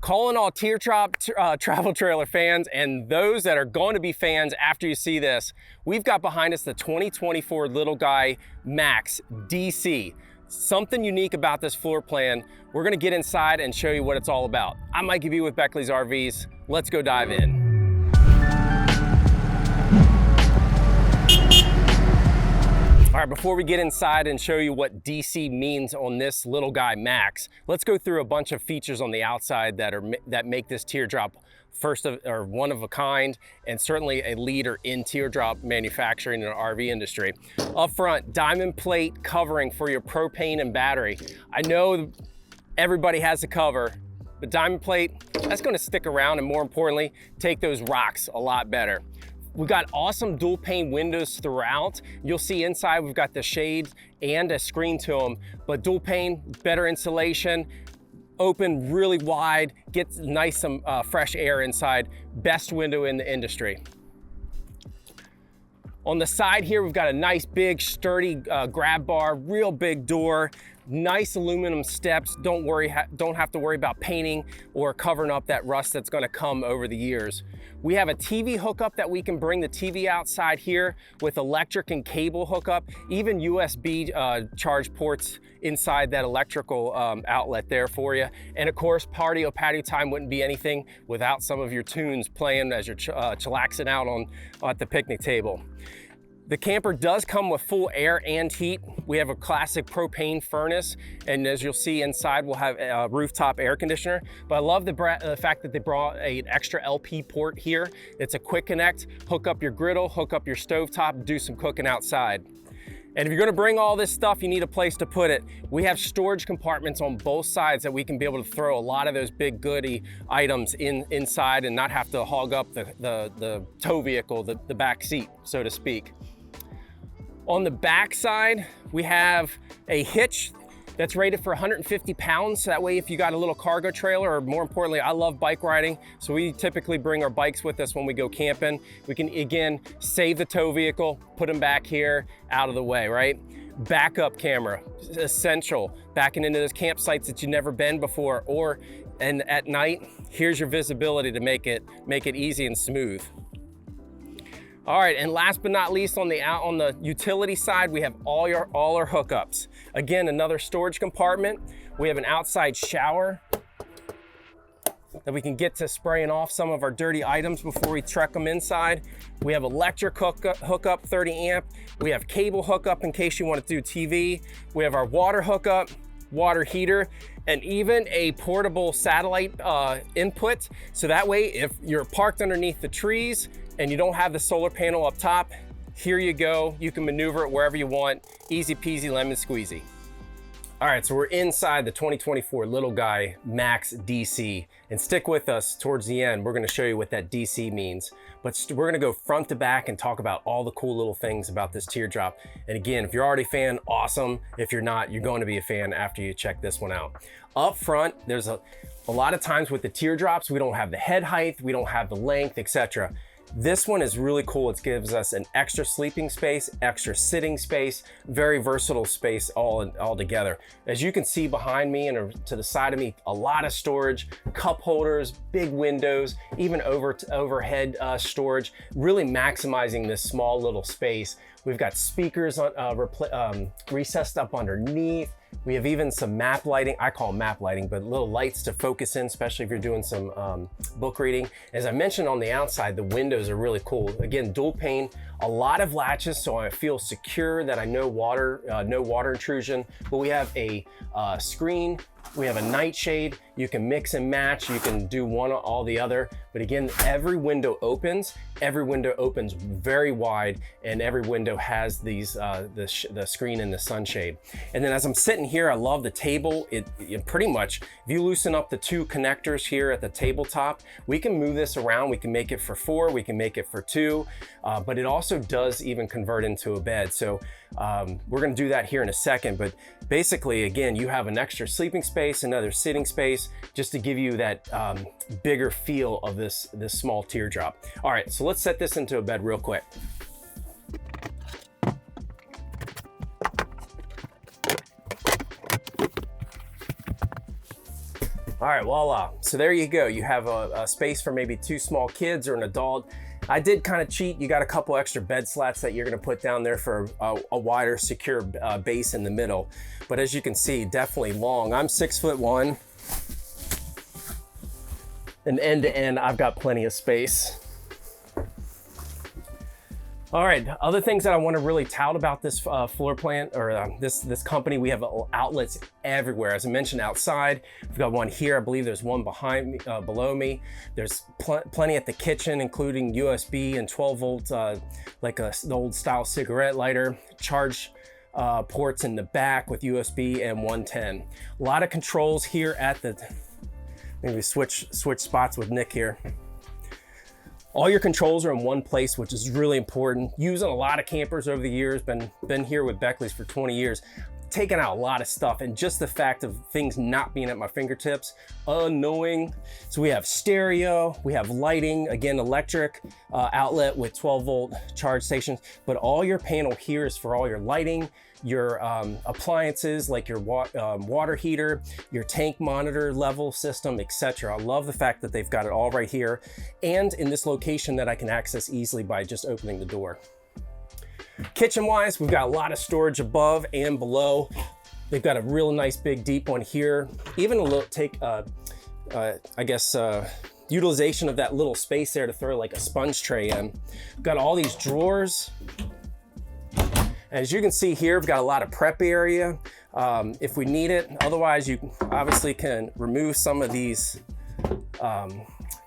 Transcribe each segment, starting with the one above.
Calling all Teardrop travel trailer fans and those that are going to be fans after you see this, we've got behind us the 2024 Little Guy Max DC. Something unique about this floor plan. We're gonna get inside and show you what it's all about. I'm Mikey B with Beckley's RVs. Let's go dive in. All right, before we get inside and show you what DC means on this Little Guy Max, let's go through a bunch of features on the outside that make this Teardrop one of a kind, and certainly a leader in teardrop manufacturing in the RV industry. Up front, diamond plate covering for your propane and battery. I know everybody has a cover, but diamond plate, that's gonna stick around, and more importantly, take those rocks a lot better. We've got awesome dual pane windows throughout. You'll see inside we've got the shades and a screen to them, but dual pane, better insulation, open really wide, gets nice some fresh air inside. Best window in the industry. On the side here, we've got a nice big sturdy grab bar, real big door, nice aluminum steps. Don't have to worry about painting or covering up that rust that's gonna come over the years. We have a TV hookup that we can bring the TV outside here with electric and cable hookup, even USB charge ports inside that electrical outlet there for you. And of course, patio time wouldn't be anything without some of your tunes playing as you're chillaxing out at the picnic table. The camper does come with full air and heat. We have a classic propane furnace, and as you'll see inside, we'll have a rooftop air conditioner. But I love the fact that they brought an extra LP port here. It's a quick connect, hook up your griddle, hook up your stovetop, do some cooking outside. And if you're gonna bring all this stuff, you need a place to put it. We have storage compartments on both sides that we can be able to throw a lot of those big goody items inside and not have to hog up the tow vehicle, the back seat, so to speak. On the back side, we have a hitch that's rated for 150 pounds. So that way, if you got a little cargo trailer, or more importantly, I love bike riding, so we typically bring our bikes with us when we go camping. We can, again, save the tow vehicle, put them back here, out of the way, right? Backup camera, essential. Backing into those campsites that you've never been before, and at night, here's your visibility to make it easy and smooth. All right, and last but not least, on the utility side, we have all our hookups. Again, another storage compartment. We have an outside shower that we can get to spraying off some of our dirty items before we trek them inside. We have electric hookup, 30 amp. We have cable hookup in case you want to do TV. We have our water hookup, water heater, and even a portable satellite input. So that way, if you're parked underneath the trees and you don't have the solar panel up top, here you go. You can maneuver it wherever you want. Easy peasy lemon squeezy. All right, so we're inside the 2024 Little Guy Max DC, and stick with us towards the end. We're gonna show you what that DC means, but we're gonna go front to back and talk about all the cool little things about this Teardrop. And again, if you're already a fan, awesome. If you're not, you're going to be a fan after you check this one out. Up front, there's a lot of times with the Teardrops, we don't have the head height, we don't have the length, etc. This one is really cool. It gives us an extra sleeping space, extra sitting space, very versatile space all together. As you can see behind me and to the side of me, a lot of storage, cup holders, big windows, even overhead storage, really maximizing this small little space. We've got speakers recessed up underneath. We have even some map lighting. I call them map lighting, but little lights to focus in, especially if you're doing some book reading. As I mentioned on the outside, the windows are really cool. Again, dual pane, a lot of latches, so I feel secure that I know no water intrusion. But we have a screen, we have a nightshade. You can mix and match. You can do one or all the other. But again, every window opens very wide, and every window has these the screen and the sunshade. And then as I'm sitting here, I love the table. It pretty much, if you loosen up the two connectors here at the tabletop, we can move this around. We can make it for 4, we can make it for 2, but it also does even convert into a bed. So we're gonna do that here in a second. But basically, again, you have an extra sleeping space, another sitting space, just to give you that bigger feel of this small Teardrop. All right, so let's set this into a bed real quick. All right, voila. So there you go. You have a space for maybe 2 small kids or an adult. I did kind of cheat. You got a couple extra bed slats that you're gonna put down there for a wider, secure base in the middle. But as you can see, definitely long. I'm 6'1", and end to end, I've got plenty of space. All right, other things that I want to really tout about this floor plan, or this company, we have outlets everywhere. As I mentioned, outside, we've got one here. I believe there's one behind me, below me. There's plenty at the kitchen, including USB and 12 volt, like the old style cigarette lighter, charge ports in the back with USB and 110. A lot of controls here at the, maybe switch spots with Nick here. All your controls are in one place, which is really important. Using a lot of campers over the years, been here with Beckley's for 20 years, taken out a lot of stuff, and just the fact of things not being at my fingertips, annoying. So we have stereo, we have lighting, again, electric outlet with 12 volt charge stations, but all your panel here is for all your lighting, your appliances like your water heater, your tank monitor level system, etc. I love the fact that they've got it all right here and in this location that I can access easily by just opening the door. Kitchen wise, we've got a lot of storage above and below. They've got a real nice big deep one here. Even a little utilization of that little space there to throw like a sponge tray in. We've got all these drawers. As you can see here, we've got a lot of prep area if we need it. Otherwise, you obviously can remove some of these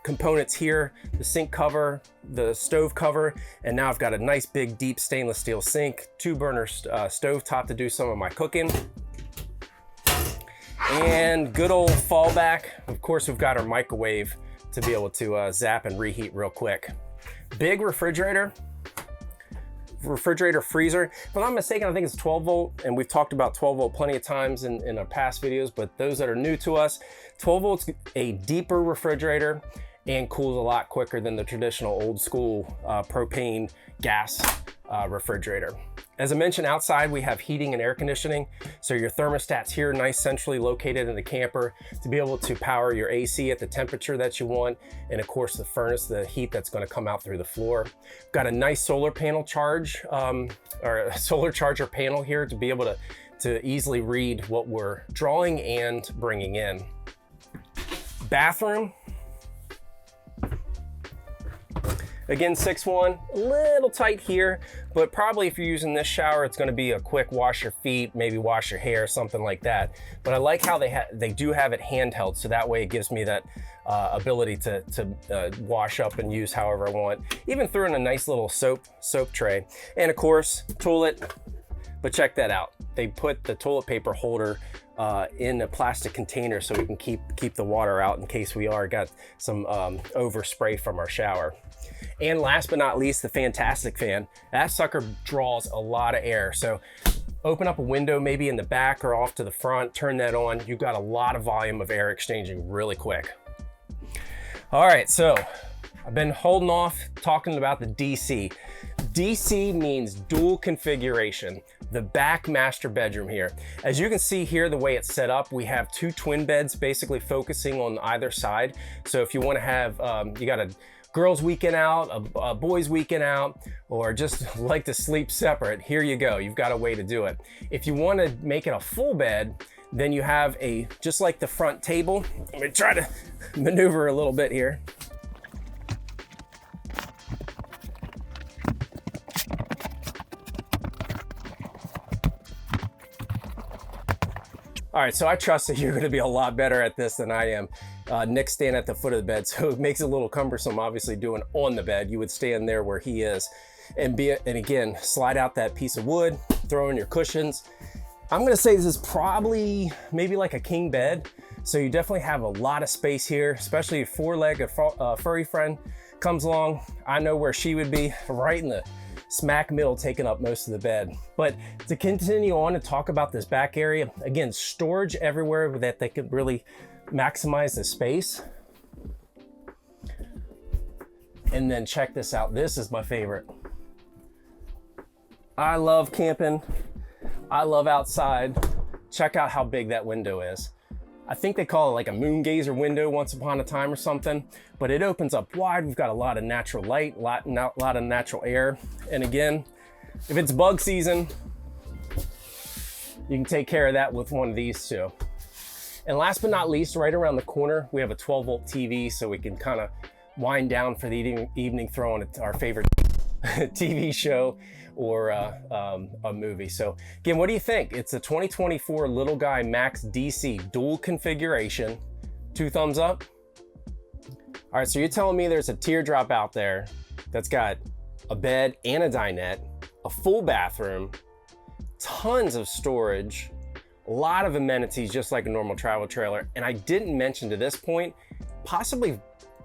components here, the sink cover, the stove cover, and now I've got a nice big deep stainless steel sink, 2-burner stove top to do some of my cooking. And good old fallback. Of course, we've got our microwave to be able to zap and reheat real quick. Big refrigerator freezer. If I'm not mistaken, I think it's 12 volt, and we've talked about 12 volt plenty of times in our past videos, but those that are new to us, 12 volt's a deeper refrigerator and cools a lot quicker than the traditional old school propane gas refrigerator. As I mentioned, outside we have heating and air conditioning. So your thermostat's here, nice centrally located in the camper to be able to power your AC at the temperature that you want. And of course the furnace, the heat that's gonna come out through the floor. Got a nice solar panel charge, or a solar charger panel here to be able to easily read what we're drawing and bringing in. Bathroom. Again, 6'1", a little tight here, but probably if you're using this shower, it's gonna be a quick wash your feet, maybe wash your hair, something like that. But I like how they do have it handheld, so that way it gives me that ability to wash up and use however I want. Even threw in a nice little soap tray. And of course, toilet, but check that out. They put the toilet paper holder in a plastic container so we can keep the water out in case we got some overspray from our shower. And last but not least, the fantastic fan. That sucker draws a lot of air. So open up a window maybe in the back or off to the front, turn that on. You've got a lot of volume of air exchanging really quick. All right, so I've been holding off talking about the DC. DC means dual configuration, the back master bedroom here. As you can see here, the way it's set up, we have 2 twin beds basically focusing on either side. So if you want to have, you got a girls weekend out, a boys weekend out, or just like to sleep separate, here you go. You've got a way to do it. If you want to make it a full bed, then you have just like the front table. Let me try to maneuver a little bit here. All right, so I trust that you're gonna be a lot better at this than I am. Nick's standing at the foot of the bed, so it makes it a little cumbersome, obviously, doing on the bed. You would stand there where he is. And again, slide out that piece of wood, throw in your cushions. I'm gonna say this is probably maybe like a king bed. So you definitely have a lot of space here, especially if 4-leg furry friend comes along. I know where she would be, right in the smack middle, taking up most of the bed. But to continue on and talk about this back area, again, storage everywhere that they could really maximize the space. And then check this out. This is my favorite. I love camping. I love outside. Check out how big that window is. I think they call it like a moon gazer window once upon a time or something, but it opens up wide. We've got a lot of natural light, a lot of natural air. And again, if it's bug season, you can take care of that with one of these two. And last but not least, right around the corner, we have a 12-volt TV, so we can kind of wind down for the evening throwing our favorite TV show or a movie. So again, what do you think? It's a 2024 Little Guy Max DC dual configuration. 2 thumbs up. All right, so you're telling me there's a Teardrop out there that's got a bed and a dinette, a full bathroom, tons of storage, a lot of amenities just like a normal travel trailer. And I didn't mention to this point, possibly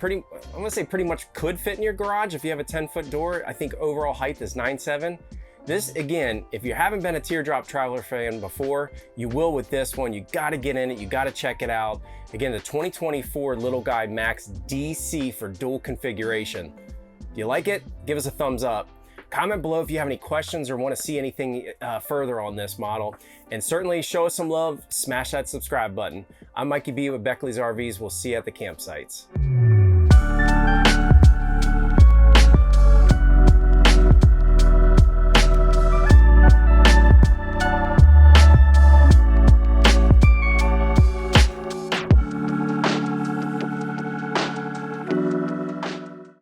I'm gonna say pretty much could fit in your garage if you have a 10-foot door. I think overall height is 9'7". This, again, if you haven't been a Teardrop traveler fan before, you will with this one. You gotta get in it, you gotta check it out. Again, the 2024 Little Guy Max DC for dual configuration. Do you like it? Give us a thumbs up. Comment below if you have any questions or want to see anything further on this model. And certainly show us some love, smash that subscribe button. I'm Mikey B with Beckley's RVs. We'll see you at the campsites.